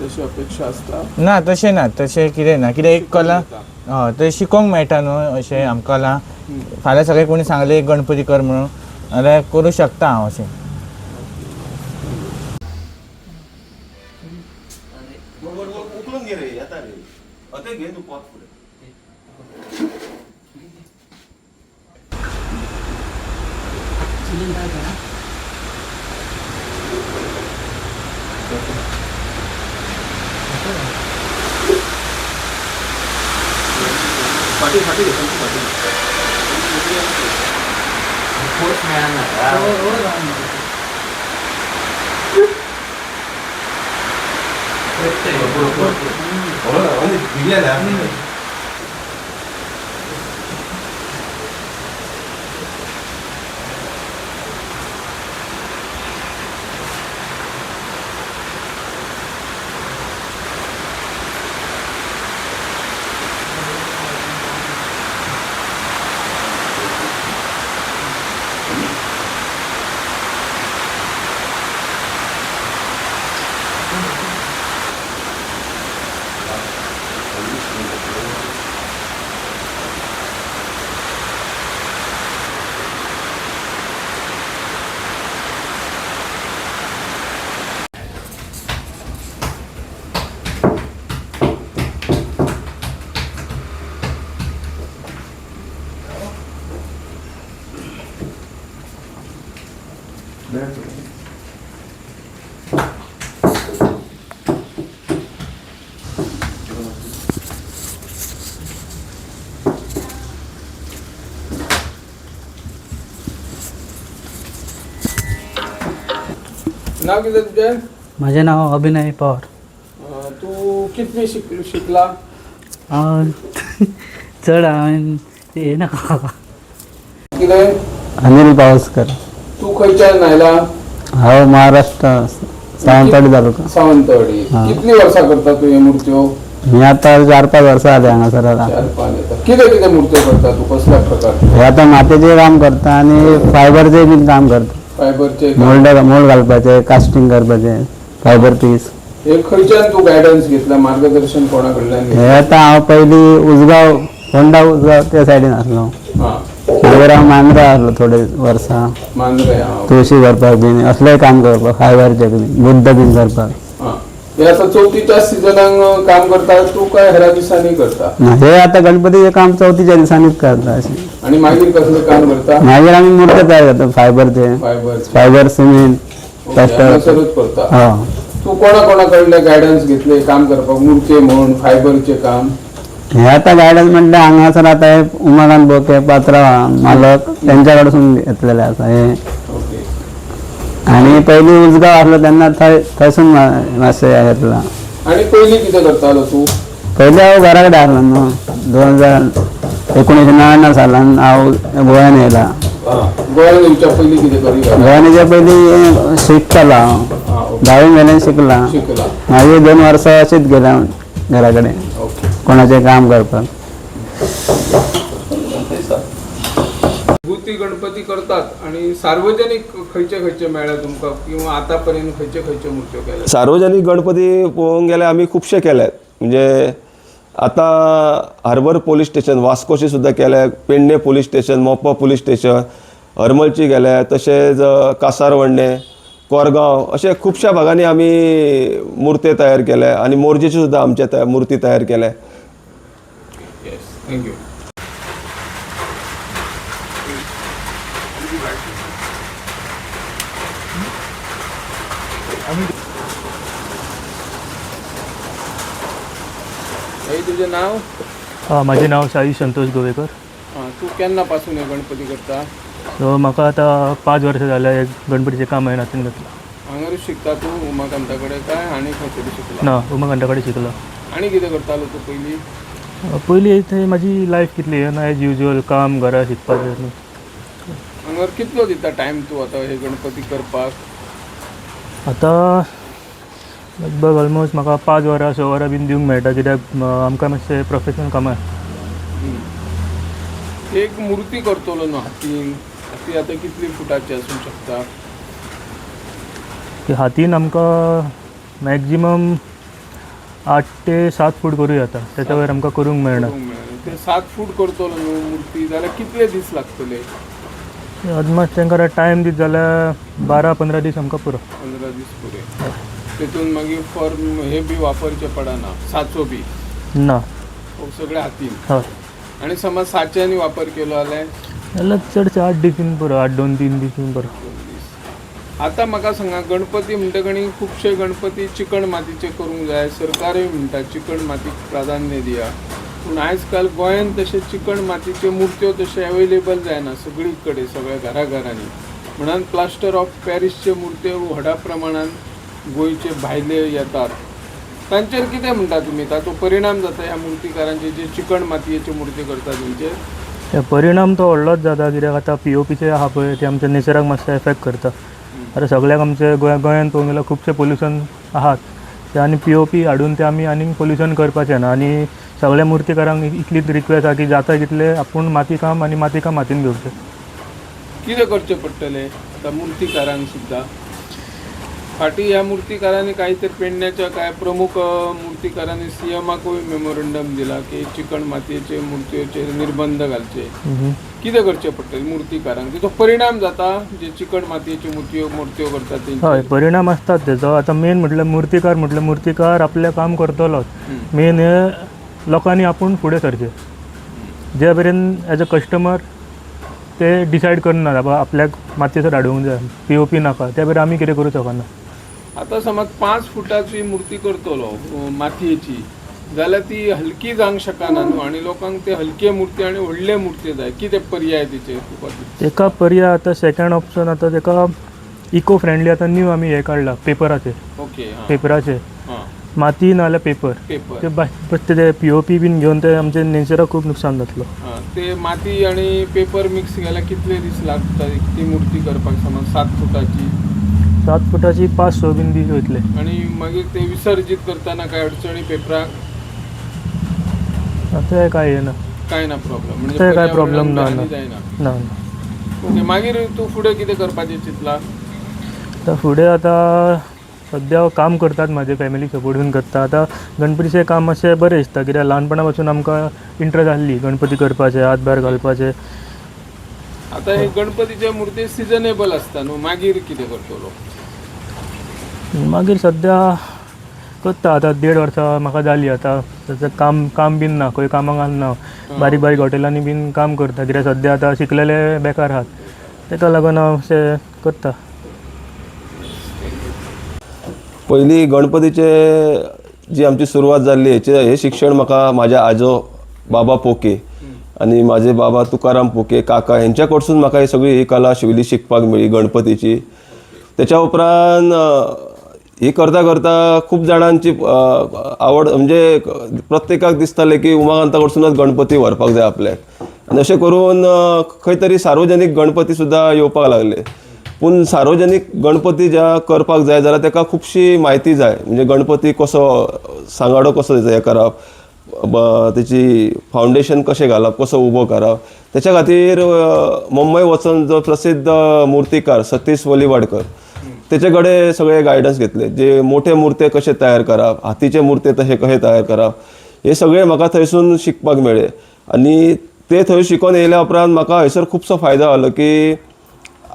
तशी अपेक्षा असता ना तशें ना तशें कितें ना कित्याक एक कला हय ते शिकोंक मेळटा न्हू अशें आमकां कला फाल्यां सगळें कोणी सांगलें एक गणपती कर म्हणून जाल्यार करूं शकता हांव अशें. उकलून घे रे येता रे अते घे तू पोत फुडें फाटी फाटी घे फाटी फोर्स मिळाला नाव किती तुझे? माझे नाव अभिनय पवार. तू कितवी शिकला? चढ हांवें हे नाका कितें? अनिल पावसकर. तू खंयच्यान आयला? हांव महाराष्ट्र सावंतवाडी तालुका. सावंतवाडी. कितली वर्सां करता तू हे मूर्त्यो? मी आता 4-5 वर्सां जाली हांगासर आता. 4-5 येता. कितें कितें मूर्त्यो करता तू? कसल्या प्रकार? हे आता मातयेचें काम करता आनी फायबरचें बीन काम करता. फायबरचे मोल्ड घालपाचें, कास्टिंग करपाचें, फायबर पीस. हे खंयच्यान तू गायडन्स घेतला, मार्गदर्शन कोणा कडल्यान हे घेतला? आता हांव पयलीं उसगांव फोंडा उसगांव त्या सायडीन आसलो. मागीर हांव मांद्रा आसलो थोडे वर्सां. मांद्रे तुळशी करपाक बीन असलें काम करपाक, फायबरचें बीन बुद्ध बीन करपाक. हे आता चवथीच्या सिजनाक काम करता तू काय हेरा दिसांनी करता? हे आता गणपतीचें काम चवथीच्या दिसांनीच करता अशें. आणि मागीर कसलें काम करता? मागीर आमी मुर्ते तयार करता फायबरचे, फायबर सिमेंट हांगासरूच करता. तू कोणा कडले गायडन्स घेतले काम करपाक? मूर्ते म्हण, फायबरचे काम? हे आता गायडन्स म्हणल्यार हांगासर आता हे उमाकांत बोके पात्रांव मालक तेंच्या कडसून घेतलेले आसा हे. आणि पयलीं उसगांव आसलो तेन्ना थंयसून मातशें घेतला. आणि पयलीं कितें करतालो तू? पयलीं हांव घरा कडेन आसलो न्हू. 2019 सालान हांव गोंयान येयला. गोंयान येवच्या पयलीं कितें करी? गोंयान येवच्या पयलीं शिकतालो हांव. 10वी मेरेन शिकला. मागीर 2 वर्सां अशीच गेल्या घरा कडेन कोणाचें काम करपाक. भूती गणपती करतात आणि सार्वजनिक खंयचे मेळ्ळे तुमकां किंवा आता पर्यंत खंयचे मूर्त्यो केल्या? सार्वजनिक गणपती पळोवंक गेल्यार आमी खुबशे केल्यात. म्हणजे आतां हार्बर पोलीस स्टेशन वास्कोची सुद्दां केल्या, पेडणे पोलीस स्टेशन, मोपा पोलीस स्टेशन, हरमलची गेल्या, तशेंच कासारवडणे, कोरगांव अशे खुबश्या भागांनी आमी मुर्ते तयार केल्या आनी मोरजेची सुद्दां आमचे मुर्ती तयार केल्या. थँक्यू. तुझे नाव? माझे नाव साई संतोष गोवेकर. तू केन्ना पासून हे गणपती करता? सो म्हाका आता 5 वर्सां जाल्या एक गणपतीचें काम हांवें हातीन घेतलां. हांगारूच शिकता तू उमाकांता कडेन काय आनी खंय तरी शिकला? ना उमाकांता कडेन शिकलो. आनी कितें करतालो तू पयलीं? पयलीं थंय म्हाजी लायफ कितली ना एज युजल काम घरा शिकपाचें. हांगार कितलो दिता टायम तू आतां हे गणपती करपाक? आतां लगभग ऑलमोस्ट म्हाका 5 वरां 6 वरां बीन दिवंक मेळटा कित्याक आमकां मातशें प्रोफेशनल काम आसा. एक मूर्ती करतलो न्हू हातीन, ती आता कितली फुटाची आसूंक शकता? की हातीन आमकां मॅक्झिमम 8 ते 7 फूट करूं येता, त्याच्या वयर आमकां करूंक मेळना. करूंक मेळना. ते 7 फूट करतलो न्हू मूर्ती जाल्यार कितले दीस लागतले? अदमास तांकां टायम दीत जाल्यार 12-15 दीस आमकां पुरो. 15 दीस पुरे. तेतून मागीर फॉर्म हे बी वापरचे पडना, साचो बी ना. सगळे हातीन. हय. आणि समज साच्यांनी वापर केलो जाल्यार जाल्यार चडशे 8 दिसीन पुरो, 8-2-3 दिसीन पुरो. आता म्हाका सांगा, गणपती म्हणटकणी खुबशे गणपती चिकण मातीचे करूंक जाय, सरकारूय म्हणटा चिकण मातीक प्राधान्य दिया, पूण आयज काल गोंयांत तशे चिकण मातीच्यो मुर्त्यो तशे अवेलेबल जायना सगळी कडेन, सगळ्या घराघरांनी. म्हणून प्लास्टर ऑफ पॅरिसच्यो मुर्त्यो व्हडा प्रमाणांत गोंयचे भायले येतात. तांचेर कितें म्हणटा तुमी? ताचो परिणाम जाता ह्या मुर्तीकारांचे जे चिकण मातयेच्यो मुर्ती करता तेंचेर? ते परिणाम तो व्हडलोच जाता, कित्याक आतां POPचे आहा पळय ते आमच्या नेचराक मातशें एफेक्ट करता. आतां सगळ्याक आमचे गोंयांत पळोवंक गेल्यार खुबशे पोल्युशन आहात ते, आनी POP हाडून ते आमी आनीक पोल्युशन करपाचें ना. आनी सगळ्या मुर्तीकारांक इतलीच रिक्वेस्ट आहा की जाता तितले आपूण मातीकाम आनी मातीकाम हातीन घेवचें. कितें करचें पडटलें आतां मुर्तीकारांक सुद्दां? फाटीं ह्या मुर्तीकारांनी काहीतरी पेडण्याच्या काय प्रमुख मुर्तीकारांनी CMाकूय मेमोरंडम दिला की चिकण मातयेचे मुर्त्योचेर निर्बंध घालचे. कितें करचें पडटलें मुर्तीकारांक? तेचो परिणाम जाता जे चिकण मातयेच्यो मुर्त्यो करतात तेंचेर? हय, परिणाम आसतात तेजो. आतां मेन म्हटल्यार मुर्तीकार आपलें काम करतलोच. मेन हे लोकांनी आपूण फुडें सरचें. जे मेरेन एज अ कस्टमर ते डिसायड करनात बाबा आपल्याक मातयेचो हाडूंक जाय, POP नाका, त्या भायर आमी कितें करूं शकना. आतां समज 5 फुटाची मुर्ती करतलो मातयेची जाल्यार ती हलकी जावंक शकना न्हू, आनी लोकांक ते हलके मुर्ती आनी व्हडले मुर्ती जाय. कितें पर्याय तेचेर? एका पर्याय आतां सेकंड ऑप्शन आतां तेका इको फ्रेंडली आतां न्यू आमी हे काडला पेपराचे. ओके. पेपराचे हां. माती नाल्यार पेपर पेपर. ते बश्ट ते POP बीन घेवन ते आमचे नेचराक खूब नुकसान जातलो. ते माती आणि पेपर मिक्स केल्यार कितले दीस लागतात ती मूर्ती करपाक? समज 7 फुटाची 7 फुटाची 5-6 बीन दीस वयतले. आणि मागीर ते विसर्जीत करताना काय अडचणी पेपराक? ते काय येना, काय ना प्रॉब्लेम? म्हणजे ते काय प्रॉब्लेम ना. जायना. ना ओके. मागीर तूं फुडें कितें करपाचें चिंतलां? तर फुडें आतां सद्या काम करतात, म्हाजे फॅमिली सपोर्ट बीन करता. आतां गणपतीचें काम मातशें बरें दिसता, कित्याक ल्हानपणा पासून आमकां इंट्रस्ट आसली गणपती करपाचे, हात भायर घालपाचे. आता हे गणपतीचे मुर्ती सिजनेबल आसता न्हू, मागीर कितें करतलो? मागीर सद्या करता. आतां 1.5 वर्सां म्हाका जाली आतां. तसं काम बीन ना, खंय कामाक ना. बारीक हॉटेलांनी बीन काम करता, कित्याक सद्या आतां शिकलेले बेकार आहात, ताका लागून हांव अशें करता. पयलीं गणपतीचे जी आमची सुरवात जाल्ली हे शिक्षण म्हाका म्हाज्या आजो बाबा पोके आनी म्हाजे बाबा तुकाराम पोके काका हेंच्या कडसून म्हाका ही सगळी ही कला शिवली शिकपाक मेळ्ळी गणपतीची. त्याच्या उपरांत ही करता करता खूब जाणांची आवड, म्हणजे प्रत्येकाक दिसतालें की उमाकांता कडसूनच गणपती व्हरपाक जाय आपल्याक. आनी अशें करून खंय तरी सार्वजनीक गणपती सुद्दां येवपाक लागले. पूण सार्वजनीक गणपती ज्या करपाक जाय जाल्यार ताका खुबशी म्हायती जाय. म्हणजे गणपती कसो सांगाडो कसो हें करप, तेची फावंडेशन कशें घालप, कसो उबो करप. त्याच्या खातीर मुंबय वचून जो प्रसिद्ध मुर्तीकार सतीश वलीवाडकर तेचे कडेन सगळे गायडन्स घेतले. जे मोठे मुर्ते कशे तयार करप, हातीचे मुर्ते तशे कशे तयार करप, हे सगळे म्हाका थंयसून शिकपाक मेळ्ळे. आनी ते थंय शिकून येयल्या उपरांत म्हाका हयसर खुबसो फायदो जालो की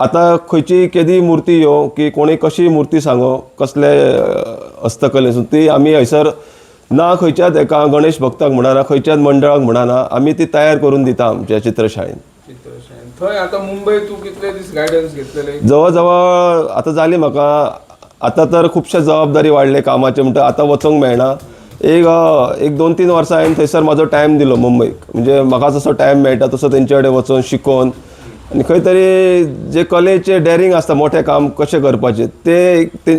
आतां खंयची केदी मुर्ती येवं की कोणी कशी मुर्ती सांगो कसले हस्तकलेसून ती आमी हयसर ना खंयच्याच एका गणेश भक्ताक म्हणना, खंयच्याच मंडळाक म्हणना, आमी ती तयार करून दिता आमच्या चित्रशाळेन. थंय आतां मुंबय तूं कितले दीस गायडन्स घेतलेले? जवळ जवळ आतां जाली म्हाका. आतां तर खुबशे जबाबदारी वाडले कामाचे, म्हणटा आतां वचोंक मेळना. एक 2-3 वर्सां हांवें थंयसर म्हाजो टायम दिलो मुंबयक. म्हणजे म्हाका जसो टायम मेळटा तसो तेंचे कडेन वचून शिकोवन आनी खंय तरी जे कलेचे डॅरिंग आसता मोठें काम कशें करपाचें ते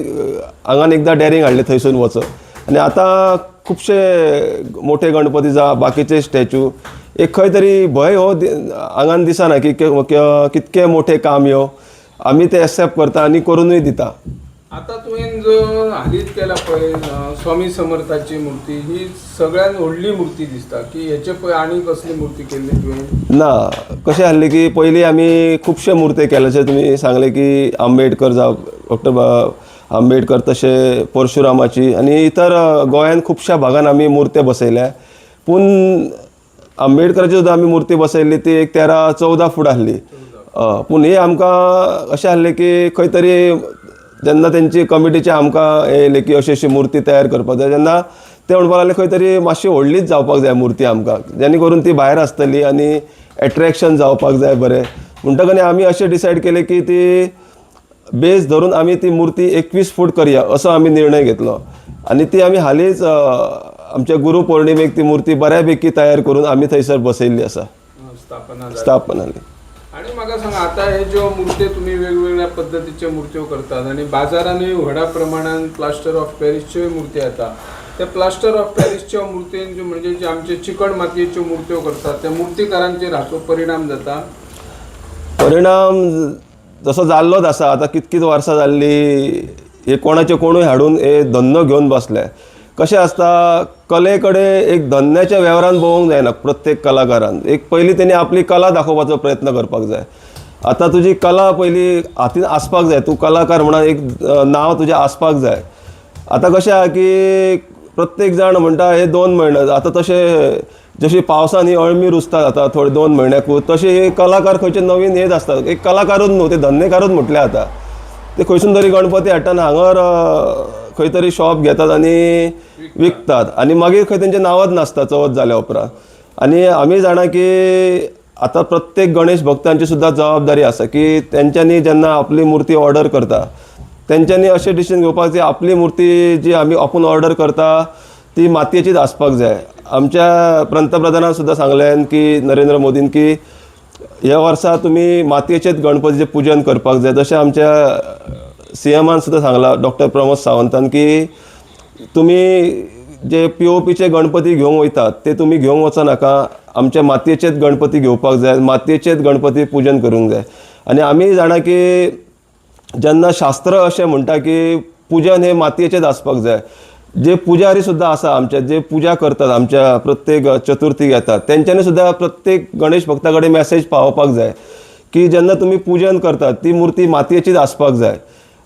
हांगान एकदां डॅरिंग हाडलें थंयसून वचून. आनी आतां खुबशे मोठे गणपती जावं बाकीचे स्टॅच्यू एक खंय तरी भंय हो हांगान दिसना की कितके मोठे काम यो आमी ते एक्सेप्ट करता आनी करूनय दिता. आता तुवें जो हालींच केला पळय स्वामी समर्थाची मूर्ती ही सगळ्यात व्हडली मूर्ती दिसता की हेचे पळय आनी कसली मूर्ती केल्ली तुवें? ना कशें आसलें की पयलीं आमी खुबशे मुर्ते केले जशें तुमी सांगले की आंबेडकर जावं डॉक्टर आंबेडकर तशें परशुरामाची आनी इतर गोंयान खुबश्या भागान आमी मुर्ते बसयल्या पूण आंबेडकराची सुद्दां आमी मुर्ती बसयल्ली ती एक 13-14 फूट आसली पूण ही आमकां अशें आसलें की खंय तरी जेन्ना तेंची कमिटीचे आमकां येयलें की अशी अशी मुर्ती तयार करपाक जाय जेन्ना ते म्हणपाक लागले खंय तरी मातशी व्हडलीच जावपाक जाय मुर्ती आमकां जेणे करून ती भायर आसतली आनी एट्रॅक्शन जावपाक जाय बरें म्हणटकच आमी अशें डिसायड केलें की ती बेस धरून आमी ती मुर्ती 21 फूट करया असो आमी निर्णय घेतलो आनी ती आमी हालींच आमच्या गुरू पौर्णिमेक ती मुर्ती बऱ्यापैकी तयार करून आमी थंयसर बसयल्ली आसा स्थापनाली. आणि म्हाका सांगा आता हे ज्यो मुर्त्यो तुमी वेगवेगळ्या पद्धतीच्यो मुर्त्यो करतात आणि बाजारानूय व्हडा प्रमाणात प्लास्टर ऑफ पॅरिसच्यो मुर्त्यो येता त्या प्लास्टर ऑफ पॅरिसच्या मुर्त्यांच्यो म्हणजे जे आमचे चिकण मातयेच्यो मुर्त्यो करतात त्या मुर्तीकारांचेर हाचो परिणाम जाता? परिणाम जसो जाल्लोच आसा आता कितकीच वर्सां जाल्ली हे कोणाचे कोणूय हाडून हे धंदो घेवन बसले. कशें आसता कले कडेन एक धंद्याच्या वेव्हारान भोवंक जायना प्रत्येक कलाकारान एक पयलीं तेणी आपली कला दाखोवपाचो प्रयत्न करपाक जाय. आतां तुजी कला पयलीं हातीन आसपाक जाय तूं कलाकार म्हणून एक नांव तुजें आसपाक जाय. आतां कशें आहा की प्रत्येक जाण म्हणटा हे 2 म्हयने आतां तशें जशी पावसान ही अळमी रुजतात आतां थोडे 2 म्हयन्याकूच तशें कलाकार खंयचे नवीन हेच आसतात एक कलाकारूच न्हू ते धंदेकारूच म्हटले आतां ते खंयसून तरी गणपती हाडटाना हांगर खंय तरी शॉप घेतात आनी विकतात आनी मागीर खंय तेंचें नांवच नासता चवथ जाल्या उपरांत. आनी आमी जाणा की आतां प्रत्येक गणेश भक्तांची सुद्दां जबाबदारी आसा की तेंच्यांनी जेन्ना आपली मुर्ती ऑर्डर करता तेंच्यांनी अशें डिसिजन घेवपाक जाय आपली मुर्ती जी आमी आपूण ऑर्डर करता ती मातयेचीच आसपाक जाय. आमच्या पंतप्रधानान सुद्दां सांगलें की नरेंद्र मोदीन की ह्या वर्सा तुमी मातयेचेच गणपतीचें पुजन करपाक जाय. जशें आमच्या CMान सुद्दां सांगलां डॉक्टर प्रमोद सावंतान की तुमी जे POPचे गणपती घेवंक वयतात ते तुमी घेवंक वचो नाका आमचे मातयेचेच गणपती घेवपाक जाय मातयेचेच गणपती पुजन करूंक जाय. आनी आमी जाणा की जेन्ना शास्त्र अशें म्हणटा की पुजन हे मातयेचेच आसपाक जाय. जे पुजारी सुद्दां आसा आमचे जे पुजा करतात आमच्या प्रत्येक चतुर्थीक येतात तेंच्यांनी सुद्दां प्रत्येक गणेश भक्ता कडेन मॅसेज पावोवपाक जाय की जेन्ना तुमी पुजन करतात ती मुर्ती मातयेचीच आसपाक जाय.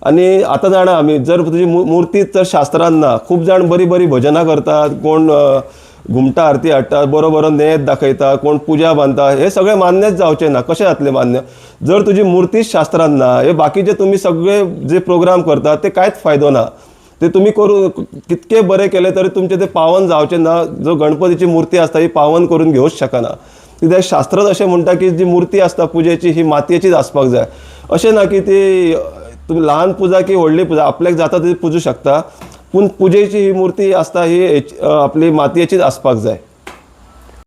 आनी आतां जाणा आमी जर तुजी मुर्ती तर शास्त्रान ना खूब जाण बरी बरी भजनां करतात कोण घुमटा आरती हाडटा बरो बरो नेत दाखयता कोण पुजा बांदता हे सगळें मान्यच जावचें ना. कशें जातलें मान्य जर तुजी मुर्तीच शास्त्रान ना हे बाकीचे तुमी सगळे जे प्रोग्राम करतात ते कांयच फायदो ना. ते तुमी करून कितके बरे केले तरी तुमचे ते पावन जावचें ना. जो गणपतीची मुर्ती आसता ही पावन करून घेवच शकना कित्याक शास्त्रच अशें म्हणटा की जी मुर्ती आसता पुजेची ही मातयेचीच आसपाक जाय. अशें ना की ती तुम्ही ल्हान पुजा की व्हडली पुजा आपल्याक जाता ती पुजू शकता पूण पुजेची ही मुर्ती आसता ही आपली मातयेचीच आसपाक जाय.